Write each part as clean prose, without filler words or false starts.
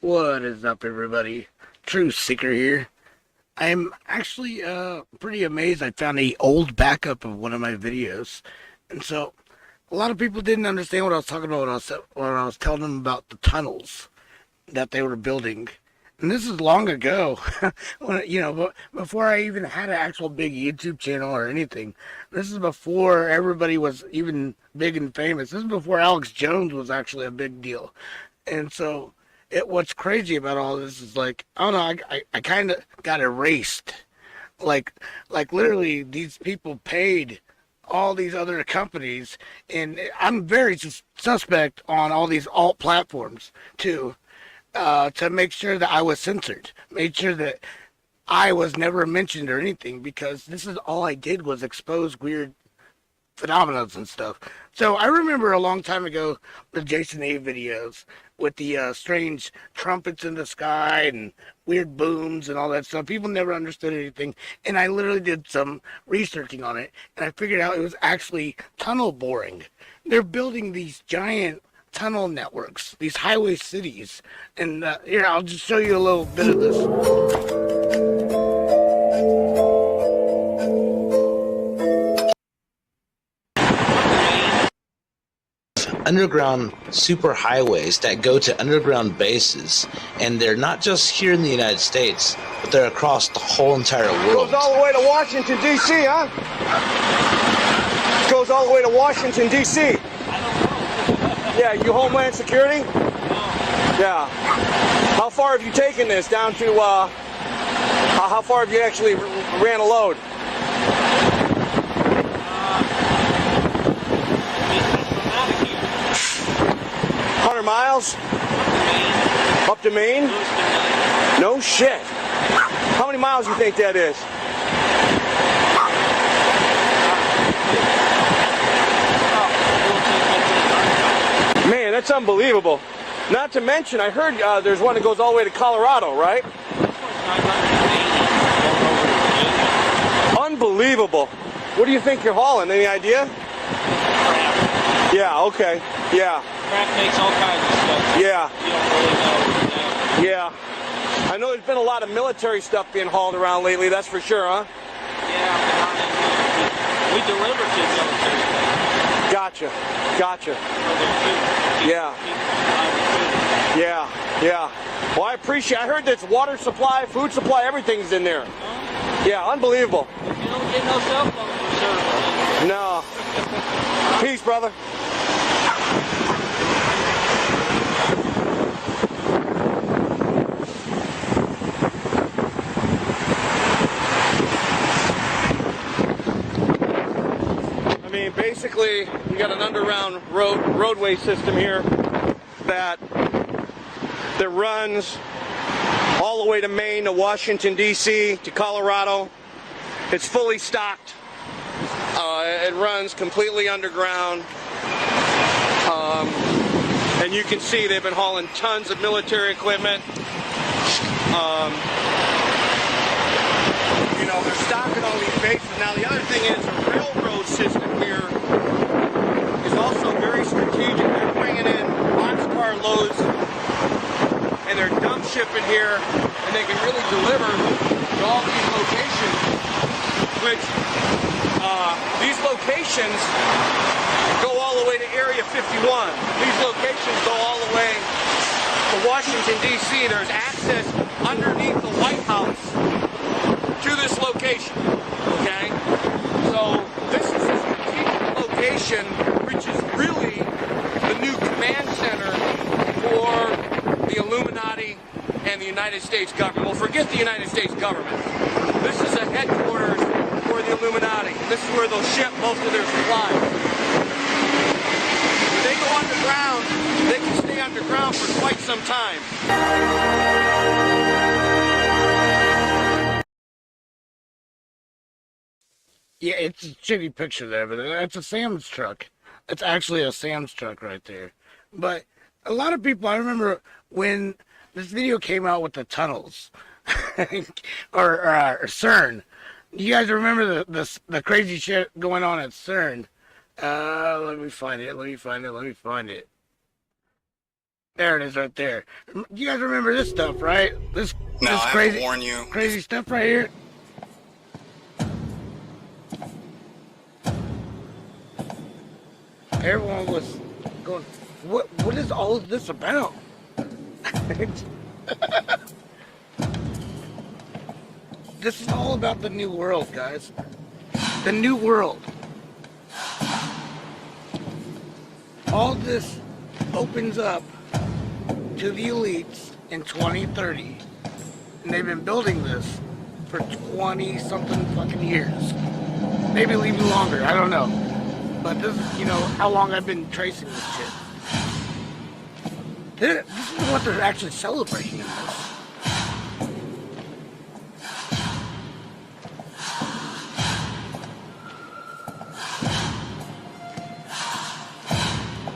What is up, everybody? True Seeker here. I'm actually pretty amazed I found a old backup of one of my videos. And so a lot of people didn't understand what I was talking about when I was telling them about the tunnels that they were building. And this is long ago, when before I even had an actual big YouTube channel or anything. This is before everybody was even big and famous. This is before Alex Jones was actually a big deal. And so what's crazy about all this is, like, I don't know, I kind of got erased. Like literally these people paid all these other companies, and I'm very suspect on all these alt platforms too, to make sure that I was censored, made sure that I was never mentioned or anything, because this is all I did was expose weird phenomena and stuff. So I remember a long time ago the Jason A videos with the strange trumpets in the sky and weird booms and all that stuff. People never understood anything, and I literally did some researching on it, and I figured out it was actually tunnel boring. They're building these giant tunnel networks, these highway cities, and here, I'll just show you a little bit of this. Underground superhighways that go to underground bases, and they're not just here in the United States, but they're across the whole entire world. Goes all the way to Washington, D.C., huh? Goes all the way to Washington, D.C. Yeah, you Homeland Security? Yeah. How far have you taken this down to, how far have you actually ran a load? 100 miles? Up to Maine? No shit. How many miles do you think that is? Man, that's unbelievable. Not to mention, I heard there's one that goes all the way to Colorado, right? Unbelievable. What do you think you're hauling? Any idea? Yeah, okay. Yeah. Crack makes all kinds of stuff. Yeah. You don't really know. Yeah. I know there's been a lot of military stuff being hauled around lately, that's for sure, huh? Yeah, we deliver to military bases. Gotcha. For their food. Yeah. Yeah. Well, I heard that's water supply, food supply, everything's in there. Yeah, unbelievable. If you don't get no cell phone service. No. Peace, brother. I mean, basically, you got an underground roadway system here that runs all the way to Maine, to Washington, D.C., to Colorado. It's fully stocked. It runs completely underground. And you can see they've been hauling tons of military equipment. They're stocking all these bases. Now, the other thing is the railroad system here is also very strategic. They're bringing in boxcar loads, and they're dump shipping here, and they can really deliver to all these locations, which these locations go all the way to Area 51. These locations go all the way to Washington, D.C. There's access underneath the White House to this location, okay? So this is a strategic location, which is really the new command center for the Illuminati and the United States government. Well, forget the United States government. This is a headquarters for the Illuminati. This is where they'll ship most of their supplies. When they go underground, they can stay underground for quite some time. Yeah, it's a shitty picture there, but that's a Sam's truck. It's actually a Sam's truck right there. But a lot of people, I remember when this video came out with the tunnels, or CERN. You guys remember the crazy shit going on at CERN? Let me find it. There it is right there. You guys remember this stuff, right? This Now, this I have crazy to warn you. crazy stuff right here. Everyone was going, what is all of this about? This is all about the new world, guys. The new world. All this opens up to the elites in 2030. And they've been building this for 20 something fucking years. Maybe even longer, I don't know. But this is, how long I've been tracing this shit. This is what they're actually celebrating in this.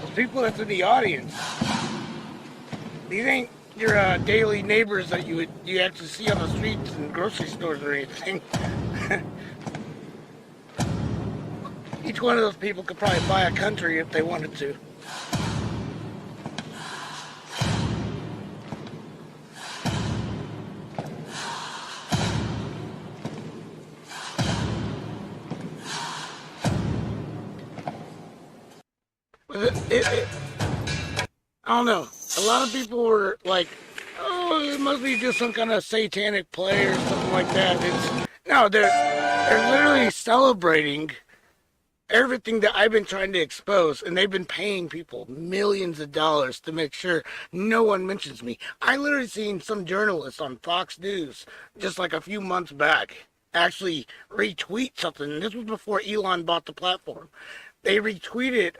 Those people that's in the audience, these ain't your daily neighbors that you actually see on the streets and grocery stores or anything. Each one of those people could probably buy a country if they wanted to. I don't know. A lot of people were like, "Oh, it must be just some kind of satanic play or something like that." No, they're literally celebrating everything that I've been trying to expose, and they've been paying people millions of dollars to make sure no one mentions me. I literally seen some journalists on Fox News just like a few months back actually retweet something. This was before Elon bought the platform. They retweeted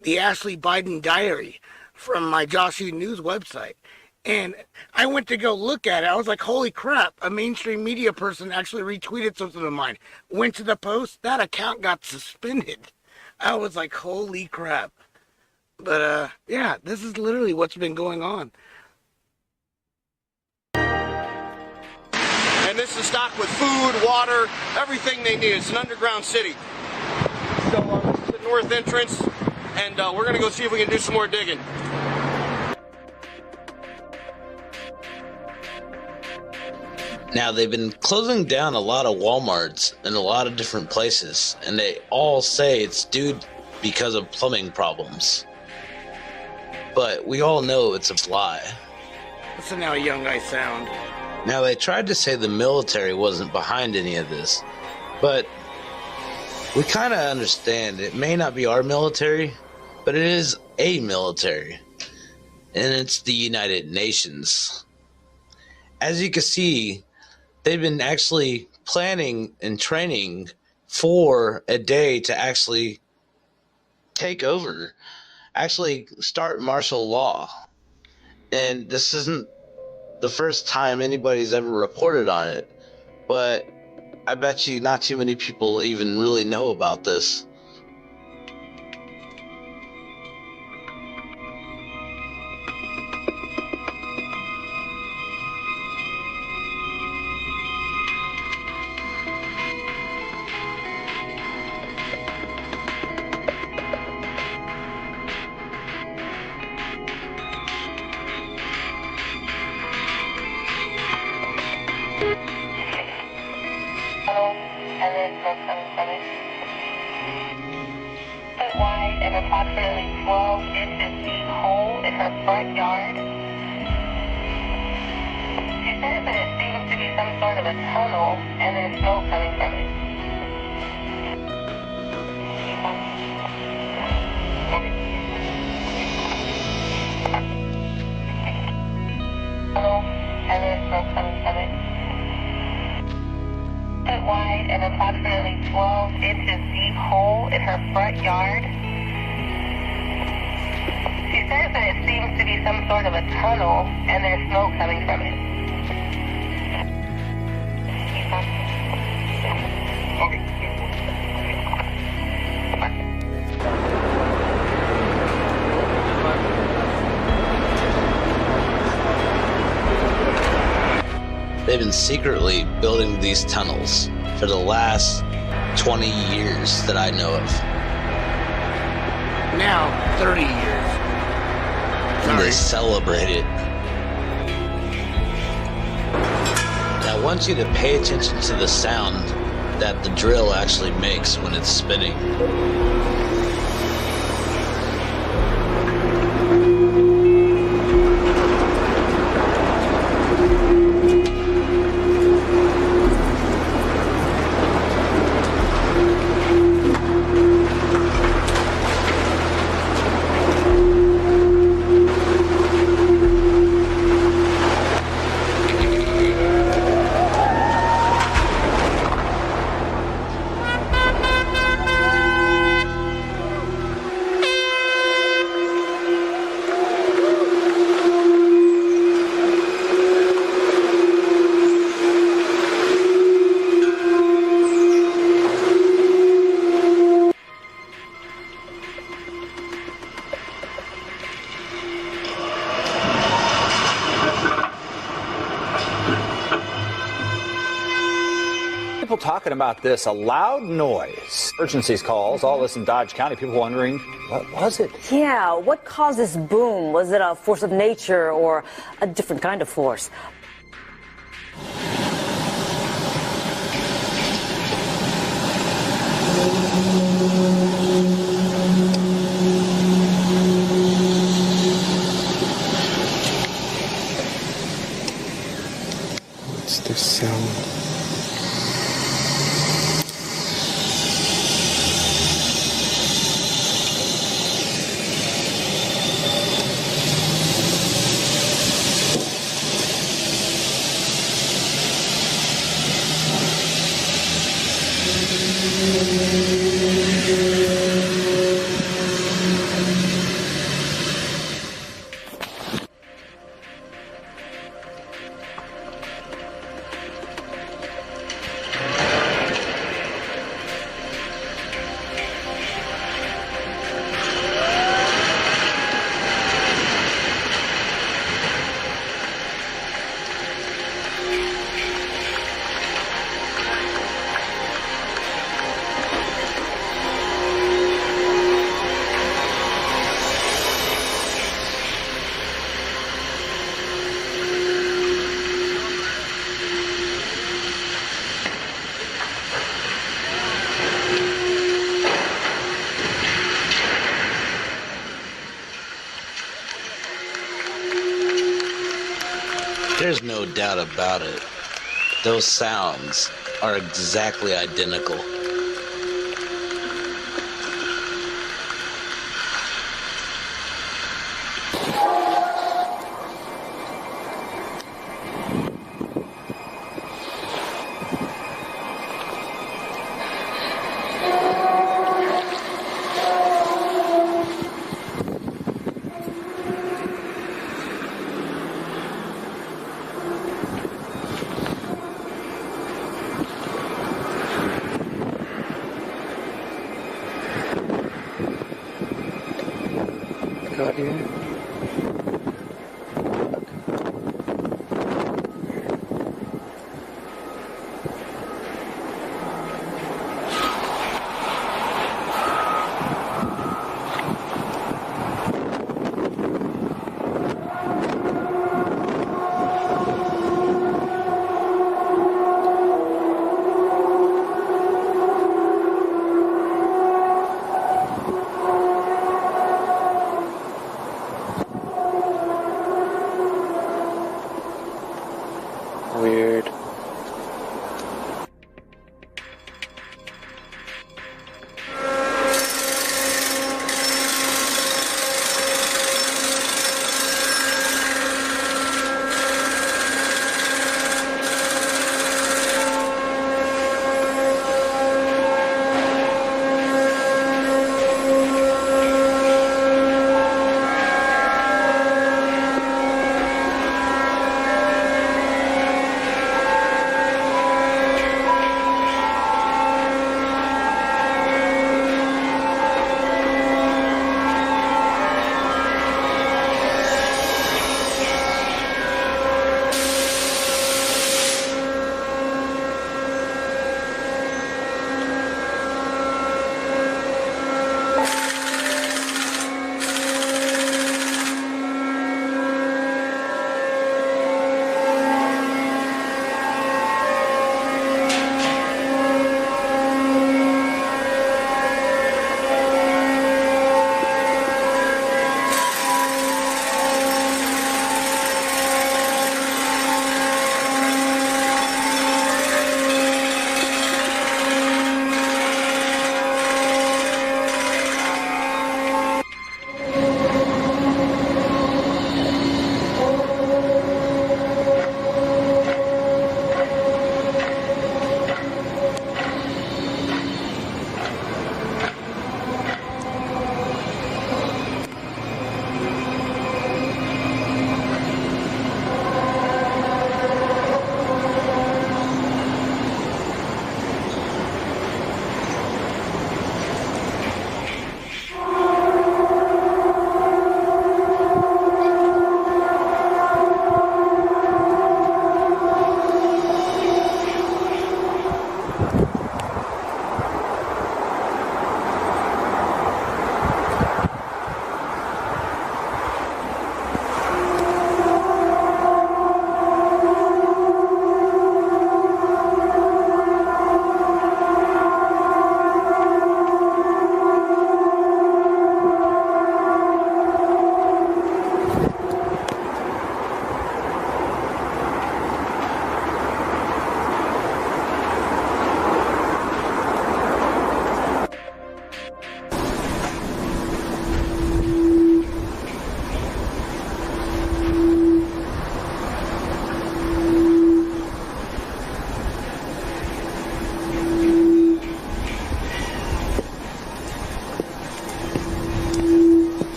the Ashley Biden diary from my Josh E! News website. And I went to go look at it. I was like, holy crap, a mainstream media person actually retweeted something of mine. Went to the post, that account got suspended. I was like, holy crap. But, yeah, this is literally what's been going on. And this is stocked with food, water, everything they need. It's an underground city. So, this is the north entrance, and we're going to go see if we can do some more digging. Now, they've been closing down a lot of Walmarts in a lot of different places, and they all say it's due because of plumbing problems. But we all know it's a lie. Listen how young I sound. Now, they tried to say the military wasn't behind any of this, but we kind of understand it may not be our military, but it is a military, and it's the United Nations. As you can see, they've been actually planning and training for a day to actually take over, actually start martial law. And this isn't the first time anybody's ever reported on it, but I bet you not too many people even really know about this. And then smoke coming from it. Foot wide and approximately 12 inches deep hole in her front yard. She says that it seems to be some sort of a tunnel and there's smoke coming from it. Tunnel and there's smoke coming from it. Foot wide and approximately 12 inches deep hole in her front yard. She says that it seems to be some sort of a tunnel and there's smoke coming from it. They've been secretly building these tunnels for the last 20 years that I know of. Now, 30 years. and they Sorry. celebrate it. And I want you to pay attention to the sound that the drill actually makes when it's spinning. People talking about this, a loud noise. Emergencies calls, all this in Dodge County. People wondering, what was it? Yeah, what caused this boom? Was it a force of nature or a different kind of force? What's this sound? There's no doubt about it. Those sounds are exactly identical.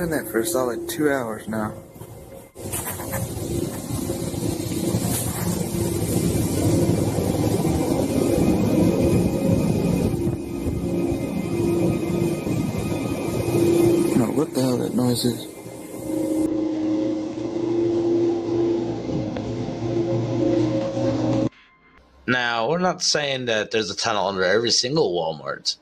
doing that for a solid 2 hours now. No, what the hell that noise is? Now, we're not saying that there's a tunnel under every single Walmart,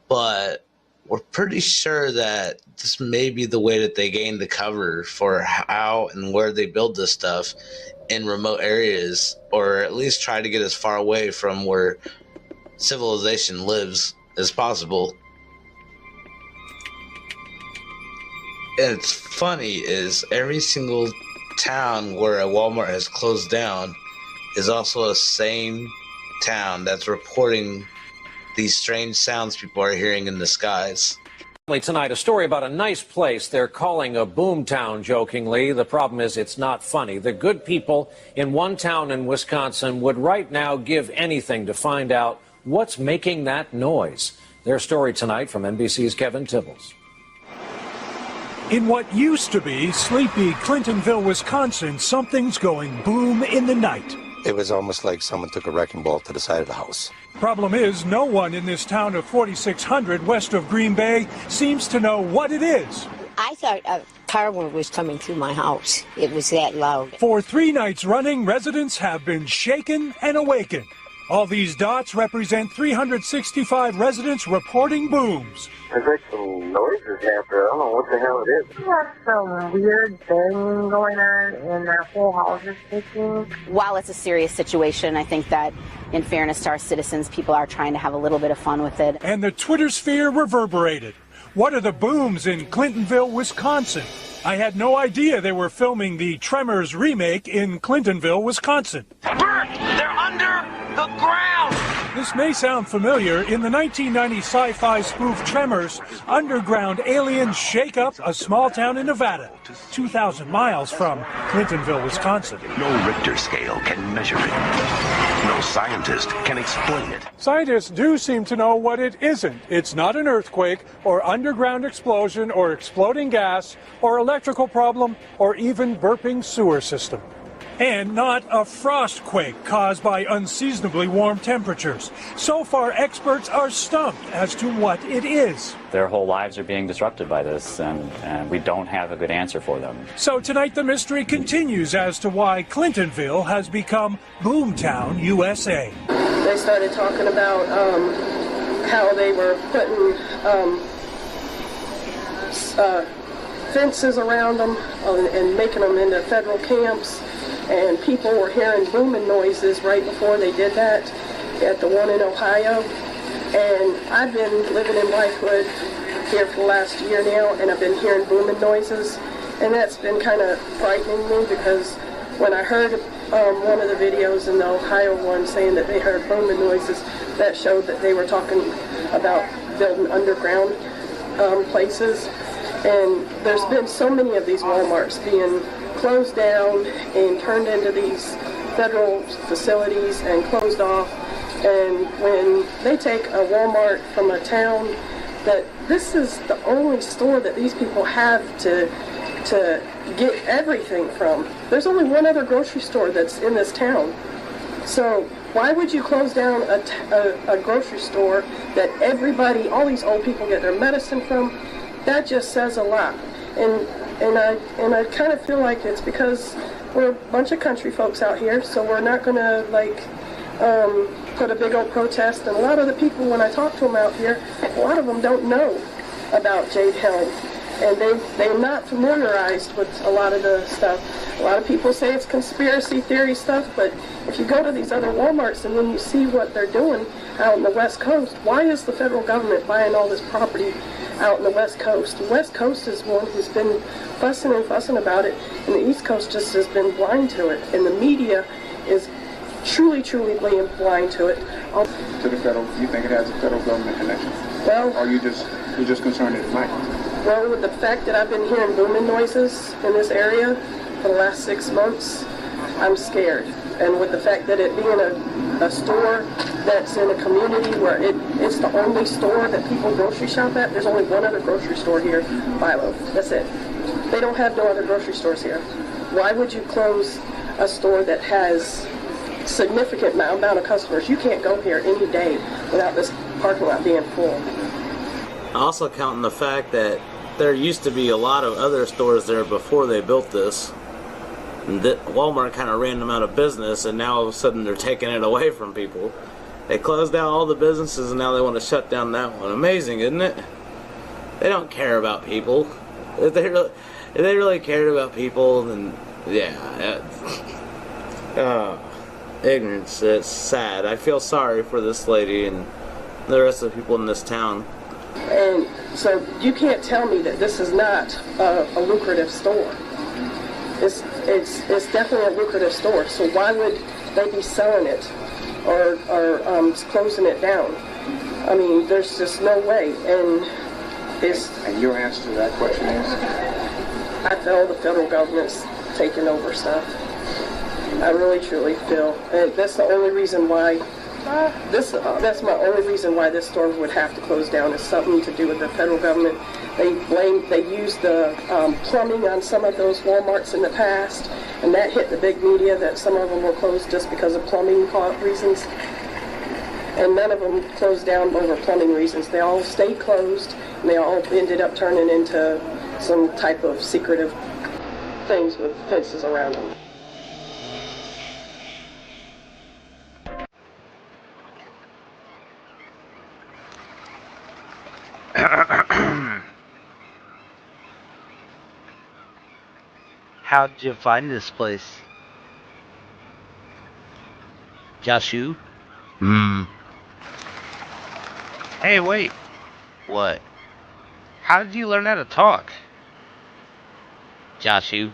but we're pretty sure that this may be the way that they gain the cover for how and where they build this stuff in remote areas, or at least try to get as far away from where civilization lives as possible. And it's funny is every single town where a Walmart has closed down is also a same town that's reporting these strange sounds people are hearing in the skies. Tonight, a story about a nice place they're calling a boom town, jokingly. The problem is it's not funny. The good people in one town in Wisconsin would right now give anything to find out what's making that noise. Their story tonight from NBC's Kevin Tibbles. In what used to be sleepy Clintonville, Wisconsin, something's going boom in the night. It was almost like someone took a wrecking ball to the side of the house. Problem is, no one in this town of 4,600 west of Green Bay seems to know what it is. I thought a car was coming through my house. It was that loud. For 3 nights running, residents have been shaken and awakened. All these dots represent 365 residents reporting booms. There's like some noises after. I don't know what the hell it is. There's some weird banging going on, and our whole house is shaking. While it's a serious situation, I think that in fairness to our citizens, people are trying to have a little bit of fun with it. And the Twitter sphere reverberated. What are the booms in Clintonville, Wisconsin? I had no idea they were filming the Tremors remake in Clintonville, Wisconsin. Bert, they're under the ground! This may sound familiar. In the 1990 sci-fi spoof Tremors, underground aliens shake up a small town in Nevada, 2,000 miles from Clintonville, Wisconsin. No Richter scale can measure it. No scientist can explain it. Scientists do seem to know what it isn't. It's not an earthquake or underground explosion or exploding gas or electrical problem or even burping sewer system. And not a frost quake caused by unseasonably warm temperatures. So far, experts are stumped as to what it is. Their whole lives are being disrupted by this, and we don't have a good answer for them. So tonight, the mystery continues as to why Clintonville has become Boomtown, USA. They started talking about how they were putting fences around them and making them into federal camps. And people were hearing booming noises right before they did that at the one in Ohio. And I've been living in Whitewood here for the last year now, and I've been hearing booming noises. And that's been kind of frightening me, because when I heard one of the videos in the Ohio one saying that they heard booming noises, that showed that they were talking about building underground places. And there's been so many of these Walmarts being closed down and turned into these federal facilities and closed off. And when they take a Walmart from a town, that this is the only store that these people have to get everything from. There's only one other grocery store that's in this town. So why would you close down a grocery store that everybody, all these old people get their medicine from? That just says a lot. And I kind of feel like it's because we're a bunch of country folks out here, so we're not going to put a big old protest. And a lot of the people, when I talk to them out here, a lot of them don't know about Jade Helm, and they're not familiarized with a lot of the stuff. A lot of people say it's conspiracy theory stuff, but if you go to these other Walmarts and then you see what they're doing out in the West Coast, why is the federal government buying all this property out in the West Coast? The West Coast is one who's been fussing and fussing about it, and the East Coast just has been blind to it, and the media is truly being blind to it. To the federal, you think it has a federal government connection? Well, or you're just concerned it might? Well, with the fact that I've been hearing booming noises in this area for the last 6 months, I'm scared. And with the fact that it being a store that's in a community where it's the only store that people grocery shop at, there's only one other grocery store here, Philo. That's it. They don't have no other grocery stores here. Why would you close a store that has significant amount of customers? You can't go here any day without this parking lot being full. Also counting the fact that there used to be a lot of other stores there before they built this. And that Walmart kind of ran them out of business, and now all of a sudden they're taking it away from people. They closed down all the businesses, and now they want to shut down that one. Amazing, isn't it? They don't care about people. If they really cared about people, then yeah. Ignorance. It's sad. I feel sorry for this lady and the rest of the people in this town. And so you can't tell me that this is not a lucrative store. It's definitely a lucrative store. So why would they be selling it or closing it down? I mean, there's just no way. And your answer to that question is? I feel the federal government's taking over stuff. I really truly feel, and that's the only reason why. That's my only reason why this store would have to close down, is something to do with the federal government. They used the plumbing on some of those Walmarts in the past, and that hit the big media that some of them were closed just because of plumbing reasons. And none of them closed down over plumbing reasons. They all stayed closed, and they all ended up turning into some type of secretive things with fences around them. How'd you find this place? Joshu? Hey, wait. What? How did you learn how to talk? Joshu?